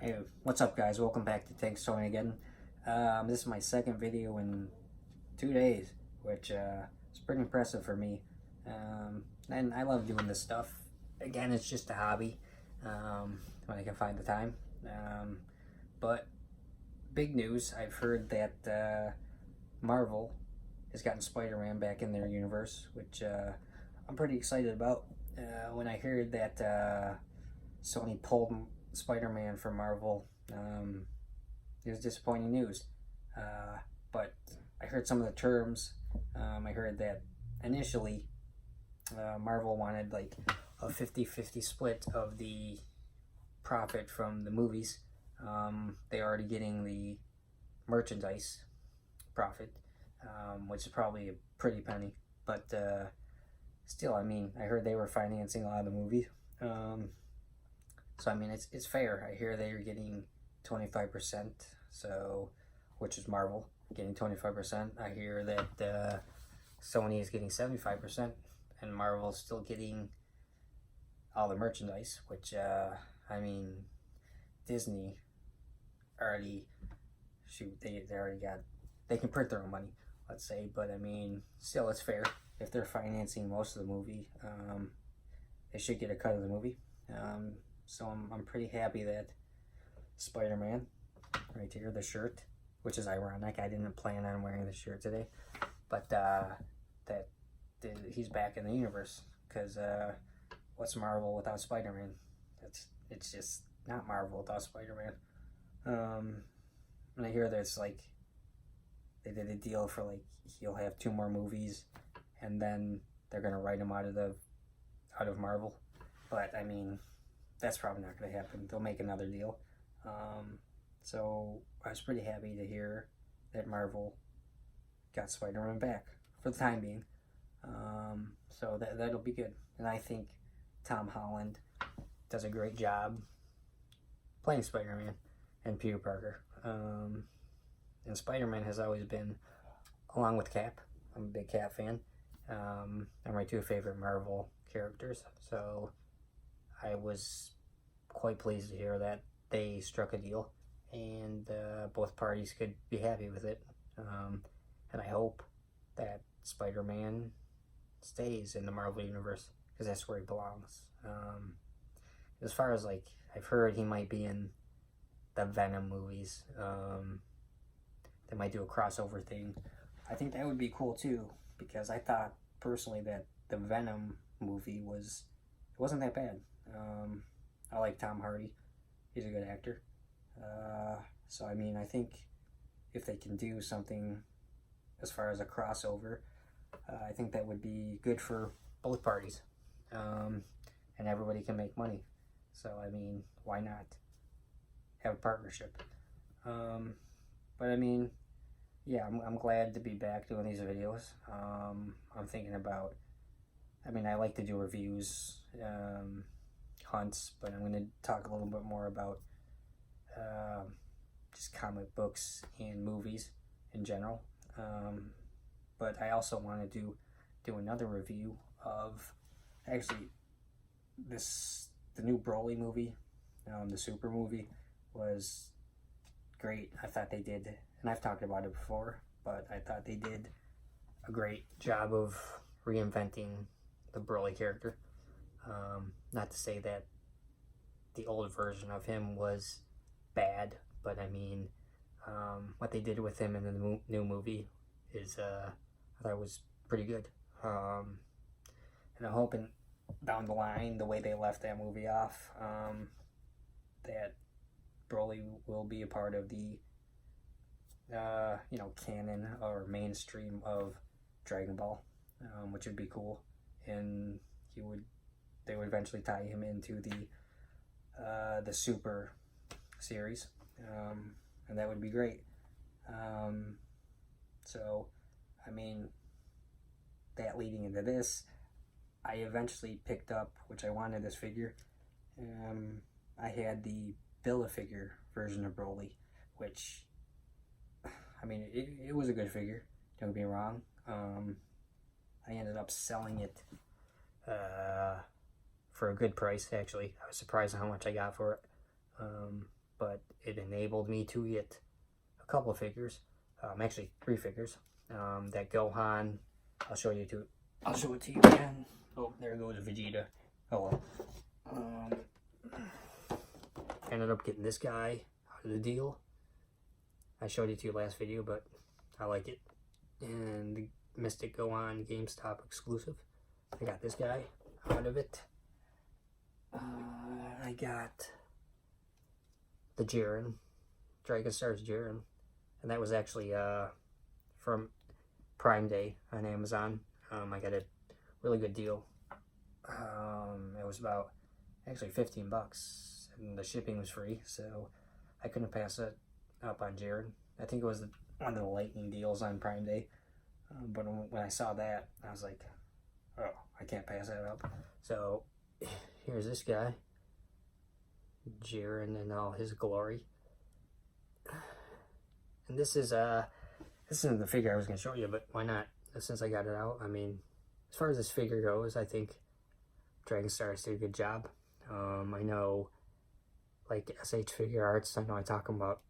Hey, what's up guys? Welcome back to Thanks Tony again. This is my second video in 2 days, which is pretty impressive for me. And I love doing this stuff. Again, it's just a hobby when I can find the time. But big news, I've heard that Marvel has gotten Spider-Man back in their universe, which I'm pretty excited about. When I heard that Sony pulled Spider-Man from Marvel, it was disappointing news. But I heard some of the terms. I heard that initially Marvel wanted like a 50-50 split of the profit from the movies. They're already getting the merchandise profit, which is probably a pretty penny. But still, I mean, I heard they were financing a lot of the movies. So I mean, it's fair. I hear they're getting 25%, so which is Marvel getting 25%. I hear that Sony is getting 75%, and Marvel is still getting all the merchandise. Which I mean, Disney already they already got, they can print their own money, let's say. But I mean, still, it's fair if they're financing most of the movie. They should get a cut of the movie. So I'm pretty happy that Spider-Man, right here, the shirt, which is ironic. I didn't plan on wearing the shirt today, but he's back in the universe. Because what's Marvel without Spider-Man? It's just not Marvel without Spider-Man. And I hear there's like, they did a deal for like he'll have 2 more movies, and then they're gonna write him out of Marvel. But I mean, that's probably not going to happen. They'll make another deal. So I was pretty happy to hear that Marvel got Spider-Man back for the time being. So that'll be good. And I think Tom Holland does a great job playing Spider-Man and Peter Parker. And Spider-Man has always been, along with Cap, I'm a big Cap fan, are my 2 favorite Marvel characters. So I was quite pleased to hear that they struck a deal, and both parties could be happy with it. And I hope that Spider-Man stays in the Marvel Universe, because that's where he belongs. As far as like, I've heard he might be in the Venom movies. They might do a crossover thing. I think that would be cool too, because I thought personally that the Venom movie wasn't that bad. I like Tom Hardy. He's a good actor. So I mean, I think if they can do something as far as a crossover, I think that would be good for both parties. And everybody can make money. So I mean, why not have a partnership? But I mean, yeah, I'm glad to be back doing these videos. I'm thinking about, I mean, I like to do reviews, hunts, but I'm going to talk a little bit more about just comic books and movies in general. But I also want to do another review of, actually, the new Broly movie, the Super movie, was great. I thought they did, and I've talked about it before, but I thought they did a great job of reinventing the Broly character. Not to say that the old version of him was bad, but I mean, what they did with him in the new movie is, I thought was pretty good. And I'm hoping down the line, the way they left that movie off, that Broly will be a part of the, canon or mainstream of Dragon Ball, which would be cool. And they would eventually tie him into the Super series, and that would be great. So, I mean, that leading into this, I eventually picked up, which I wanted this figure. I had the Build-A-Figure version of Broly, which, I mean, it was a good figure, don't get me wrong. I ended up selling it for a good price, actually. I was surprised at how much I got for it. but it enabled me to get a couple of figures, actually 3 figures. That Gohan, I'll show it to you again. Oh, there goes Vegeta. Oh well. Ended up getting this guy out of the deal. I showed it to you last video, but I like it. And the Mystic Gohan GameStop exclusive. I got this guy out of it. I got the Jiren, Dragon Stars Jiren, and that was actually from Prime Day on Amazon. I got a really good deal. It was about actually 15 bucks, and the shipping was free, so I couldn't pass it up on Jiren. I think it was one of the lightning deals on Prime Day, but when I saw that, I was like, oh, I can't pass that up. So here's this guy, Jiren in all his glory. And this isn't the figure I was going to show you, but why not? Since I got it out, I mean, as far as this figure goes, I think Dragon Stars did a good job. I know, like SH Figure Arts, I know I talk about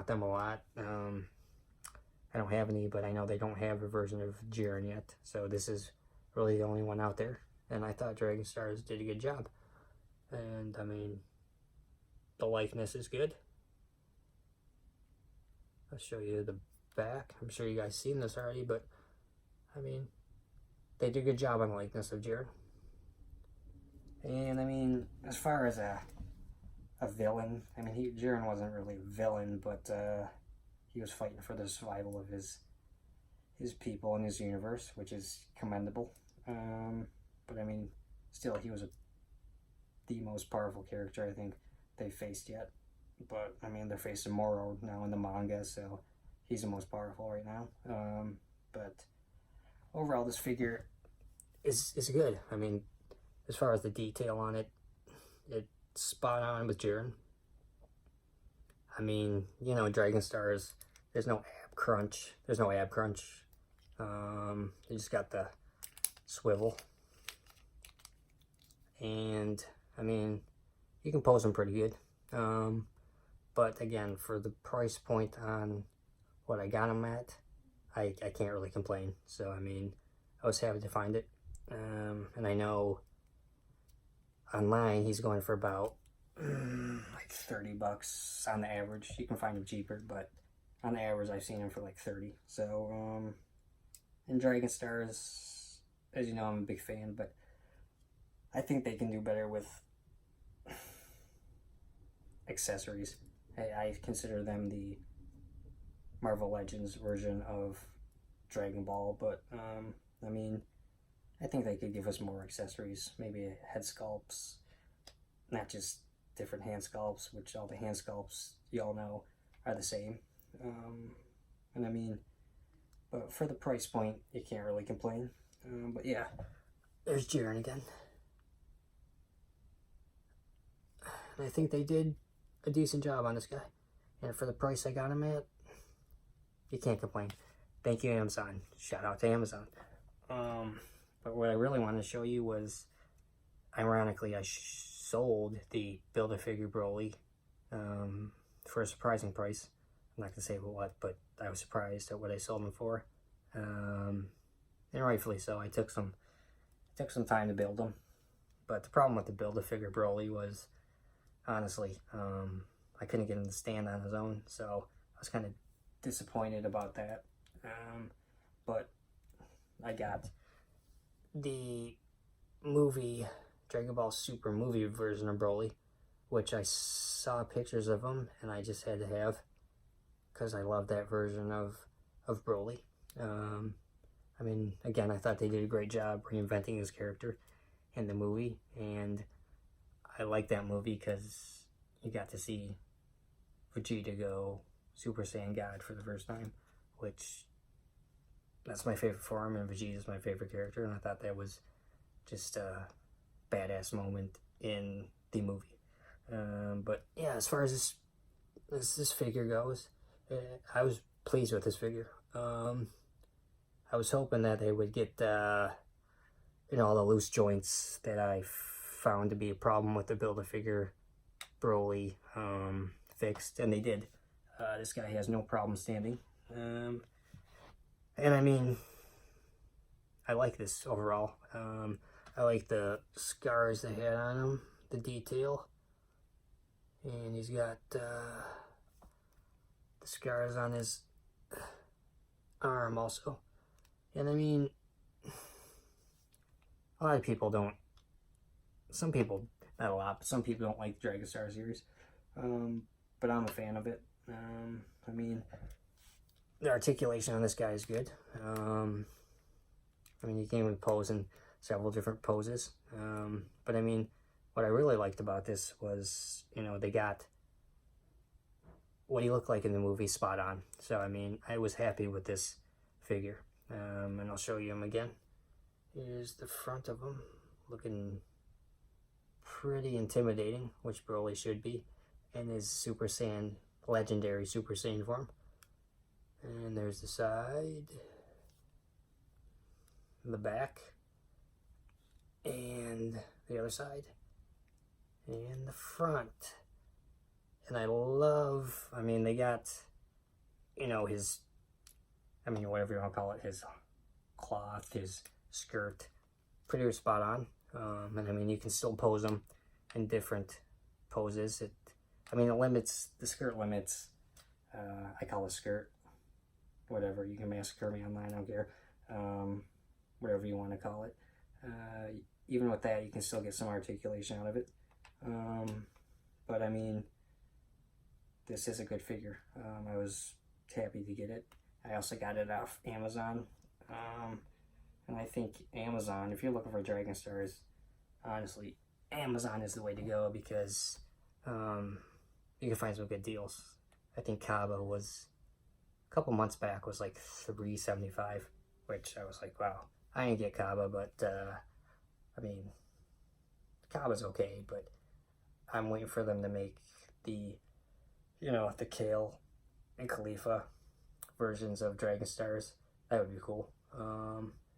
them a lot. I don't have any, but I know they don't have a version of Jiren yet, so this is really the only one out there. And I thought Dragon Stars did a good job. And I mean, the likeness is good. I'll show you the back. I'm sure you guys seen this already, but I mean, they did a good job on the likeness of Jiren. And I mean, as far as a villain, I mean, Jiren wasn't really a villain, but he was fighting for the survival of his people and his universe, which is commendable. But I mean, still, he was the most powerful character I think they faced yet. But I mean, they're facing Moro now in the manga, so he's the most powerful right now. But overall, this figure is good. I mean, as far as the detail on it, it's spot on with Jiren. I mean, you know, Dragon Stars, there's no ab crunch. You just got the swivel. And, I mean, you can pose them pretty good. But again, for the price point on what I got them at, I can't really complain. So, I mean, I was happy to find it. And I know online he's going for about like 30 bucks on the average. You can find him cheaper, but on the average I've seen him for like 30. So, and Dragon Stars, as you know, I'm a big fan, but I think they can do better with accessories. I consider them the Marvel Legends version of Dragon Ball, but I mean, I think they could give us more accessories, maybe head sculpts, not just different hand sculpts, which all the hand sculpts you all know are the same. And I mean, but for the price point, you can't really complain. But yeah, there's Jiren again. And I think they did a decent job on this guy. And for the price I got him at, you can't complain. Thank you, Amazon. Shout out to Amazon. But what I really wanted to show you was, ironically, I sold the Build-A-Figure Broly for a surprising price. I'm not going to say what, but I was surprised at what I sold them for. And rightfully so. I took some time to build them. But the problem with the Build-A-Figure Broly was, honestly, I couldn't get him to stand on his own, so I was kind of disappointed about that. But I got the movie, Dragon Ball Super movie version of Broly, which I saw pictures of him, and I just had to have, because I love that version of Broly. I mean, again, I thought they did a great job reinventing his character in the movie, and I like that movie because you got to see Vegeta go Super Saiyan God for the first time, which, that's my favorite form, and Vegeta's my favorite character, and I thought that was just a badass moment in the movie. But yeah, as far as this figure goes, I was pleased with this figure. I was hoping that they would get, you know, all the loose joints that I found to be a problem with the Build-A-Figure Broly fixed, and they did. This guy has no problem standing. And I mean, I like this overall. I like the scars they had on him, the detail. And he's got the scars on his arm also. And I mean, a lot of people don't, some people, not a lot, but some people don't like the Dragon Star series. But I'm a fan of it. I mean, the articulation on this guy is good. I mean, you can even pose in several different poses. But I mean, what I really liked about this was, you know, they got what he looked like in the movie spot on. So, I mean, I was happy with this figure. And I'll show you him again. Here's the front of him, looking pretty intimidating, which Broly should be, in his Super Saiyan, legendary Super Saiyan form. And there's the side, the back, and the other side, and the front. And I love, I mean, they got, you know, his, I mean, whatever you want to call it, his cloth, his skirt, pretty spot on. And I mean, you can still pose them in different poses. I mean, it limits, the skirt limits, I call it skirt, whatever, you can massacre me online, I don't care, whatever you want to call it. Even with that, you can still get some articulation out of it. But I mean, this is a good figure. I was happy to get it. I also got it off Amazon. And I think Amazon, if you're looking for Dragon Stars, honestly, Amazon is the way to go because you can find some good deals. I think Kaba was, a couple months back, was like $3.75, which I was like, wow, I ain't get Kaba, but I mean, Kaba's okay, but I'm waiting for them to make the, you know, the Kale and Khalifa versions of Dragon Stars. That would be cool.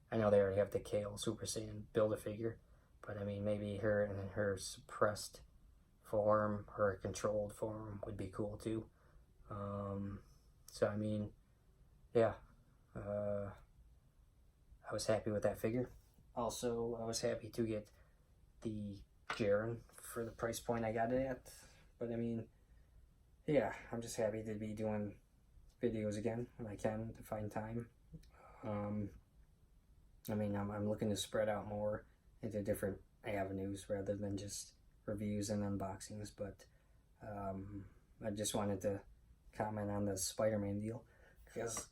I know they already have the Kale Super Saiyan Build-A-Figure, but I mean, maybe her in her suppressed form or controlled form would be cool too. So I mean, yeah, I was happy with that figure. Also, I was happy to get the Jiren for the price point I got it at. But I mean, yeah, I'm just happy to be doing videos again when I can to find time. I mean, I'm looking to spread out more into different avenues rather than just reviews and unboxings, but I just wanted to comment on the Spider-Man deal because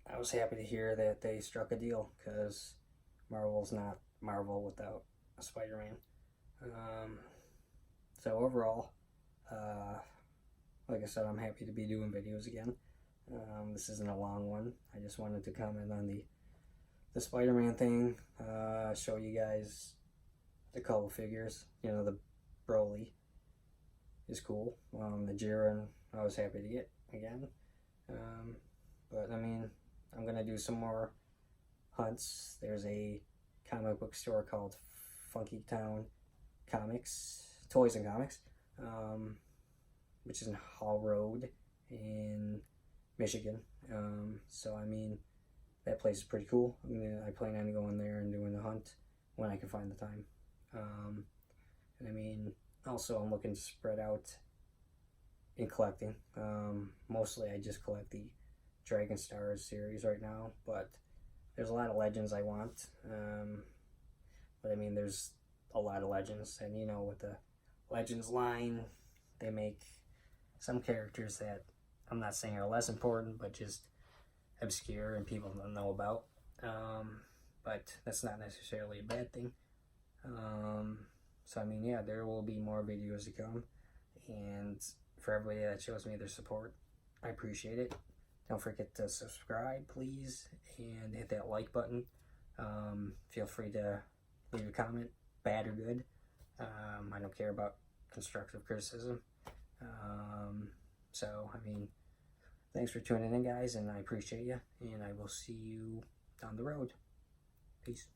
I was happy to hear that they struck a deal because Marvel's not Marvel without a Spider-Man. So overall, like I said, I'm happy to be doing videos again. This isn't a long one. I just wanted to comment on the Spider-Man thing, show you guys the couple figures. You know, the Broly is cool. The Jiren, I was happy to get again. But I mean, I'm gonna do some more hunts. There's a comic book store called Funky Town Comics, Toys and Comics, which is in Hall Road in Michigan. So I mean, that place is pretty cool. I mean, I plan on going there and doing the hunt when I can find the time. And I mean, also I'm looking to spread out in collecting. Mostly I just collect the Dragon Stars series right now, but there's a lot of legends I want. But I mean, there's a lot of legends, and you know, with the Legends line, they make some characters that I'm not saying are less important, but just obscure and people don't know about. But that's not necessarily a bad thing. So I mean, yeah, there will be more videos to come, and for everybody that shows me their support, I appreciate it. Don't forget to subscribe, please, and hit that like button. Feel free to leave a comment, bad or good. I don't care about constructive criticism. So, I mean, thanks for tuning in, guys, and I appreciate you, and I will see you down the road. Peace.